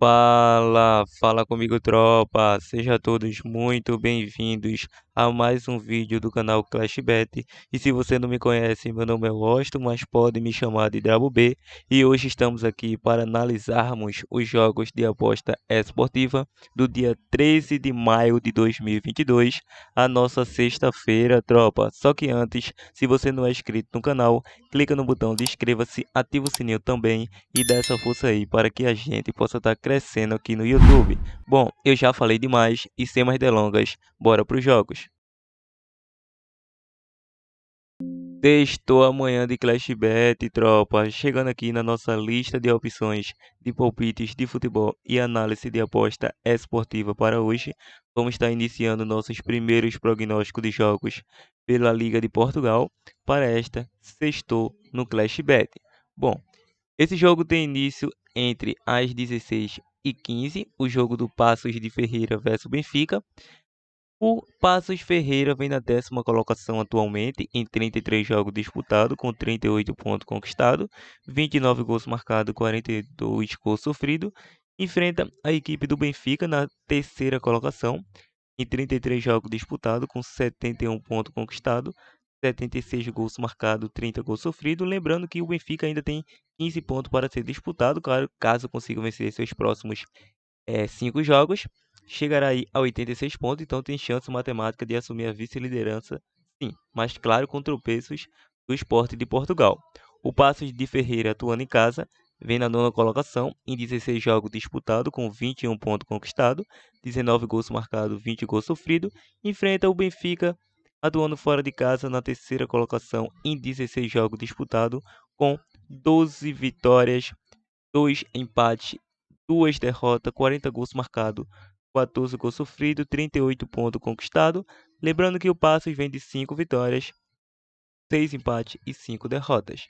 Fala comigo, tropa. Sejam todos muito bem-vindos a mais um vídeo do canal ClashBet. E se você não me conhece, meu nome é Washington, mas pode me chamar de Drabo B. E hoje estamos aqui para analisarmos os jogos de aposta esportiva do dia 13 de maio de 2022, a nossa sexta-feira, tropa. Só que antes, se você não é inscrito no canal, clica no botão de inscreva-se, ativa o sininho também e dá essa força aí para que a gente possa estar crescendo aqui no YouTube. Bom, eu já falei demais e sem mais delongas, bora para os jogos. Sextou amanhã de Clash Bet, tropa. Chegando aqui na nossa lista de opções de palpites de futebol e análise de aposta esportiva para hoje. Vamos estar iniciando nossos primeiros prognósticos de jogos pela Liga de Portugal para esta sextou no Clash Bet. Bom, esse jogo tem início entre as 16h15, o jogo do Paços de Ferreira versus Benfica. O Paços Ferreira vem na 10ª colocação atualmente, em 33 jogos disputados, com 38 pontos conquistados, 29 gols marcados, 42 gols sofridos. Enfrenta a equipe do Benfica na 3ª colocação, em 33 jogos disputados, com 71 pontos conquistados, 76 gols marcados, 30 gols sofridos. Lembrando que o Benfica ainda tem 15 pontos para ser disputado, claro, caso consiga vencer seus próximos 5 jogos, chegará aí a 86 pontos, então tem chance matemática de assumir a vice-liderança, sim, mas claro, com tropeços do Sport de Portugal. O Paços de Ferreira, atuando em casa, vem na 9ª colocação, em 16 jogos disputados, com 21 pontos conquistados, 19 gols marcados, 20 gols sofridos. Enfrenta o Benfica, atuando fora de casa, na 3ª colocação, em 16 jogos disputados, com 12 vitórias, 2 empates, 2 derrotas, 40 gols marcados, 14 gols sofridos, 38 pontos conquistados. Lembrando que o Paços vem de 5 vitórias, 6 empates e 5 derrotas.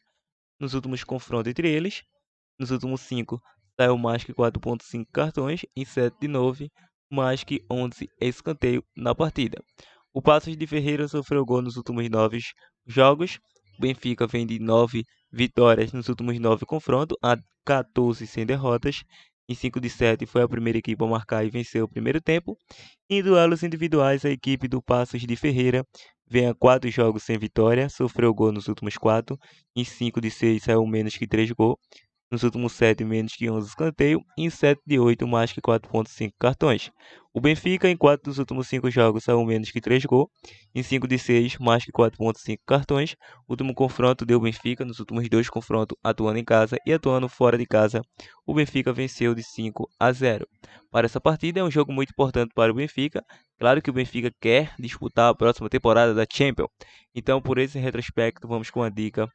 Nos últimos confrontos entre eles, nos últimos 5, saiu mais que 4,5 cartões, em 7 de 9, mais que 11 escanteios na partida. O Paços de Ferreira sofreu gol nos últimos 9 jogos. O Benfica vem de 9 vitórias nos últimos 9 confrontos, a 14 sem derrotas. Em 5 de 7 foi a primeira equipe a marcar e venceu o primeiro tempo. Em duelos individuais, a equipe do Paços de Ferreira vem a 4 jogos sem vitória, sofreu gol nos últimos 4. Em 5 de 6 saiu menos que 3 gols. Nos últimos 7, menos que 11 escanteios. E em 7 de 8, mais que 4,5 cartões. O Benfica, em 4 dos últimos 5 jogos, saiu menos que 3 gols. Em 5 de 6, mais que 4,5 cartões. O último confronto deu Benfica, nos últimos 2 confrontos, atuando em casa e atuando fora de casa. O Benfica venceu de 5-0. Para essa partida, é um jogo muito importante para o Benfica. Claro que o Benfica quer disputar a próxima temporada da Champions. Então, por esse retrospecto, vamos com a dica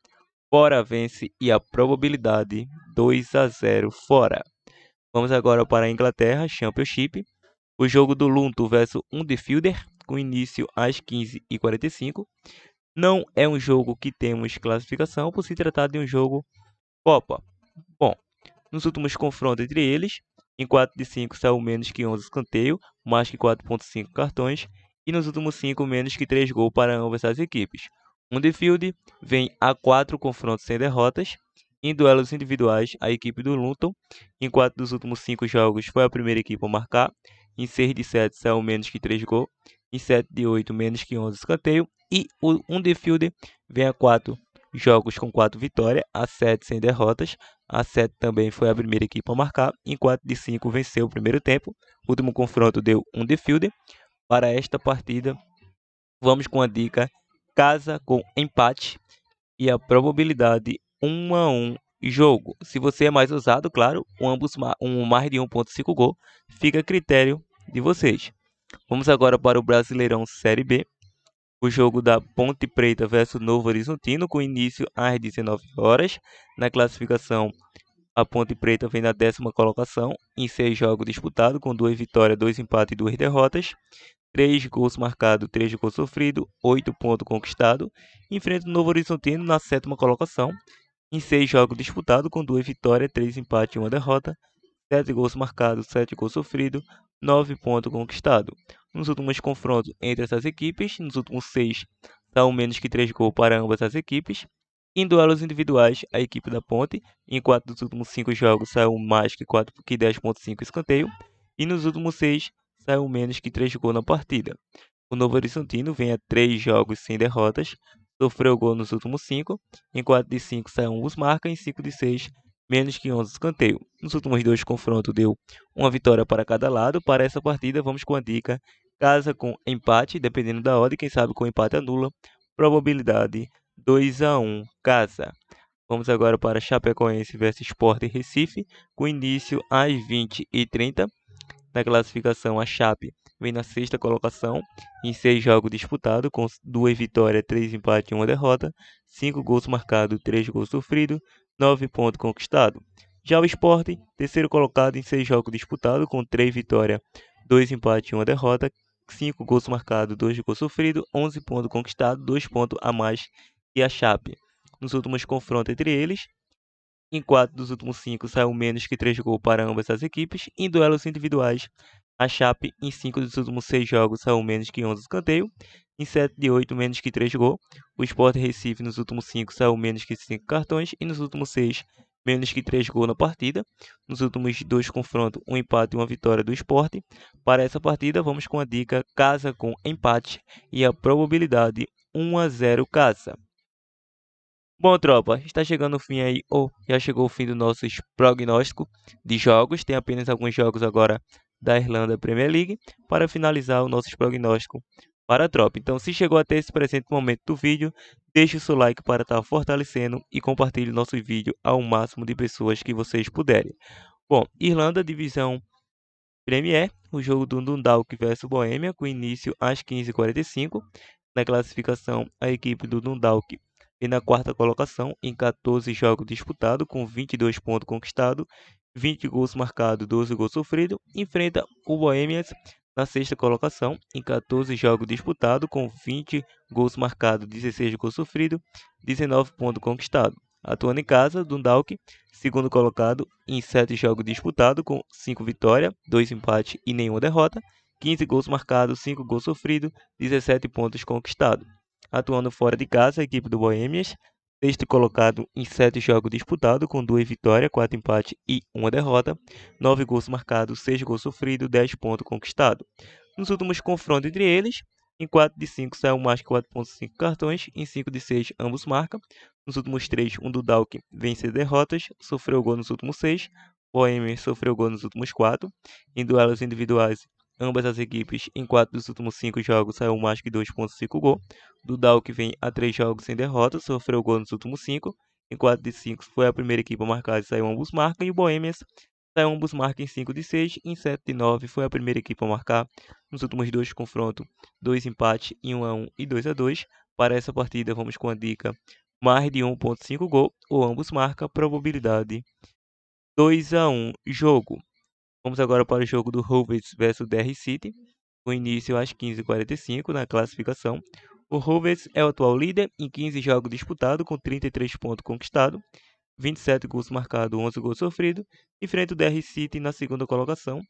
fora vence e a probabilidade 2-0 fora. Vamos agora para a Inglaterra, Championship. O jogo do Luton versus Huddersfield, com início às 15h45. Não é um jogo que temos classificação, por se tratar de um jogo Copa. Bom, nos últimos confrontos entre eles, em 4 de 5 saiu menos que 11 escanteio, mais que 4,5 cartões, e nos últimos 5 menos que 3 gols para ambas as equipes. Huddersfield vem a 4 confrontos sem derrotas. Em duelos individuais, a equipe do Luton, em 4 dos últimos 5 jogos, foi a primeira equipe a marcar. Em 6 de 7 saiu menos que 3 gols. Em 7 de 8, menos que 11 escanteio. E o Huddersfield vem a 4 jogos com 4 vitórias, a 7 sem derrotas. A 7 também foi a primeira equipe a marcar. Em 4 de 5 venceu o primeiro tempo. O último confronto deu Huddersfield. Para esta partida, vamos com a dica casa com empate e a probabilidade 1-1 jogo. Se você é mais ousado, claro, mais de 1,5 gol, fica a critério de vocês. Vamos agora para o Brasileirão Série B. O jogo da Ponte Preta versus Novo Horizontino, com início às 19 horas. Na classificação, a Ponte Preta vem na 10ª colocação, em 6 jogos disputados, com 2 vitórias, 2 empates e 2 derrotas. 3 gols marcados, 3 gols sofridos, 8 pontos conquistados. Enfrenta o Novo Horizontino na 7ª colocação, em 6 jogos disputados, com 2 vitórias, 3 empates e 1 derrota. 7 gols marcados, 7 gols sofridos, 9 pontos conquistados. Nos últimos confrontos entre essas equipes, nos últimos 6, são menos que 3 gols para ambas as equipes. Em duelos individuais, a equipe da Ponte, em 4 dos últimos 5 jogos, saiu mais que 10,5 escanteio, e nos últimos 6, saiu menos que 3 gols na partida. O Novo Horizontino vem a 3 jogos sem derrotas, sofreu gol nos últimos 5, em 4 de 5 saiu ambos marca, em 5 de 6, menos que 11 escanteio. Nos últimos 2 confrontos deu uma vitória para cada lado. Para essa partida, vamos com a dica casa com empate, dependendo da odd, quem sabe com empate anula, probabilidade 2-1 casa. Vamos agora para Chapecoense versus Sport Recife, com início às 20h30. Na classificação, a Chape vem na 6ª colocação, em 6 jogos disputados, com 2 vitórias, 3 empates e 1 derrota, 5 gols marcados, 3 gols sofridos, 9 pontos conquistados. Já o Sport, terceiro colocado em 6 jogos disputados, com 3 vitórias, 2 empates e 1 derrota, 5 gols marcados, 2 gols sofridos, 11 pontos conquistados, 2 pontos a mais que a Chape. Nos últimos confrontos entre eles, em 4 dos últimos 5 saiu menos que 3 gols para ambas as equipes. Em duelos individuais, a Chape em 5 dos últimos 6 jogos saiu menos que 11 escanteio. Em 7 de 8, menos que 3 gols. O Sport Recife nos últimos 5 saiu menos que 5 cartões. E nos últimos 6, menos que 3 gols na partida. Nos últimos 2 confrontos, um empate e uma vitória do Sport. Para essa partida, vamos com a dica casa com empate e a probabilidade 1-0 casa. Bom, tropa, está chegando o fim aí, ou já chegou o fim do nosso prognóstico de jogos. Tem apenas alguns jogos agora da Irlanda Premier League para finalizar o nosso prognóstico para a tropa. Então, se chegou até esse presente momento do vídeo, deixe o seu like para estar fortalecendo e compartilhe o nosso vídeo ao máximo de pessoas que vocês puderem. Bom, Irlanda, divisão Premier, o jogo do Dundalk versus Bohemia, com início às 15h45. Na classificação, a equipe do Dundalk vem na 4ª colocação, em 14 jogos disputados, com 22 pontos conquistados, 20 gols marcados, 12 gols sofridos. Enfrenta o Bohemians na 6ª colocação, em 14 jogos disputados, com 20 gols marcados, 16 gols sofridos, 19 pontos conquistados. Atuando em casa, Dundalk, segundo colocado, em 7 jogos disputados, com 5 vitórias, 2 empates e nenhuma derrota, 15 gols marcados, 5 gols sofridos, 17 pontos conquistados. Atuando fora de casa, a equipe do Bohemians, sexto colocado em 7 jogos disputados, com 2 vitórias, 4 empates e 1 derrota, 9 gols marcados, 6 gols sofridos, 10 pontos conquistados. Nos últimos confrontos entre eles, em 4 de 5 saiu mais que 4,5 cartões, em 5 de 6 ambos marcam. Nos últimos 3, um do Dundalk vence derrotas, sofreu gol nos últimos 6, Bohemians sofreu gol nos últimos 4. Em duelos individuais, ambas as equipes em 4 dos últimos 5 jogos saiu mais que 2,5 gol. Dundalk vem a 3 jogos sem derrota, sofreu gol nos últimos 5. Em 4 de 5 foi a primeira equipe a marcar e saiu ambos marcam. E o Bohemians saiu ambos marcam em 5 de 6. Em 7 de 9 foi a primeira equipe a marcar. Nos últimos 2 confrontos, 2 empates e 1-1 e 2-2. Para essa partida vamos com a dica mais de 1,5 gol ou ambos marcam, probabilidade 2-1 jogo. Vamos agora para o jogo do Rovers versus DR City, com início às 15h45 na classificação. O Rovers é o atual líder em 15 jogos disputados, com 33 pontos conquistados, 27 gols marcados, 11 gols sofridos. Enfrenta o DR City na 2ª colocação,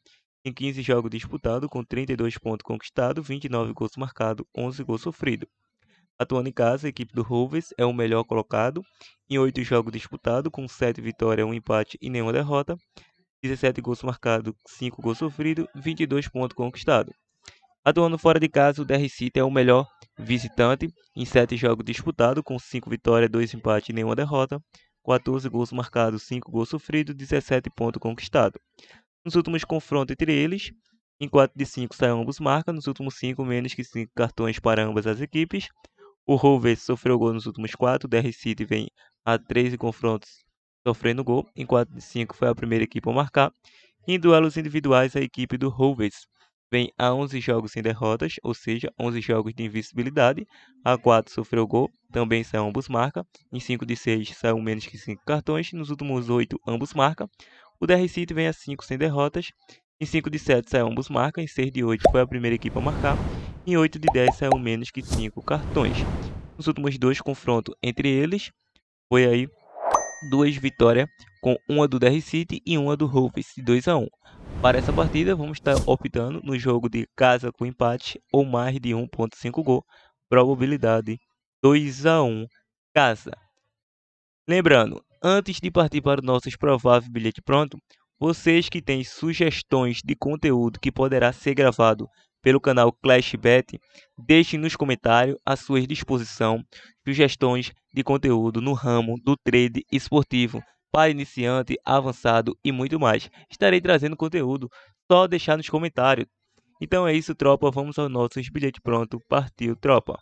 em 15 jogos disputados, com 32 pontos conquistados, 29 gols marcados, 11 gols sofridos. Atuando em casa, a equipe do Rovers é o melhor colocado, em 8 jogos disputados, com 7 vitórias, 1 empate e nenhuma derrota, 17 gols marcados, 5 gols sofridos, 22 pontos conquistados. Atuando fora de casa, o DR City é o melhor visitante, em 7 jogos disputados, com 5 vitórias, 2 empates e nenhuma derrota, 14 gols marcados, 5 gols sofridos, 17 pontos conquistados. Nos últimos confrontos entre eles, em 4 de 5 saem ambos marcam, nos últimos 5 menos que 5 cartões para ambas as equipes. O Rovers sofreu gol nos últimos 4, o DR City vem a 13 confrontos sofrendo gol, em 4 de 5 foi a primeira equipe a marcar. Em duelos individuais, a equipe do Rovers vem a 11 jogos sem derrotas, ou seja, 11 jogos de invencibilidade. A 4 sofreu gol, também saiu ambos marcam. Em 5 de 6 saiu menos que 5 cartões, nos últimos 8 ambos marcam. O DR City vem a 5 sem derrotas. Em 5 de 7 saiu ambos marcam, em 6 de 8 foi a primeira equipe a marcar. Em 8 de 10 saiu menos que 5 cartões. Nos últimos 2 confrontos entre eles, foi aí 2 vitórias, com uma do DR City e uma do Rovers, de 2-1. Para essa partida, vamos estar optando no jogo de casa com empate ou mais de 1,5 gol, probabilidade 2-1 casa. Lembrando, antes de partir para o nosso provável bilhete pronto, vocês que têm sugestões de conteúdo que poderá ser gravado pelo canal ClashBet, deixem nos comentários à sua disposição sugestões de conteúdo no ramo do trade esportivo para iniciante, avançado e muito mais. Estarei trazendo conteúdo, só deixar nos comentários. Então é isso, tropa. Vamos ao nosso bilhete pronto. Partiu, tropa!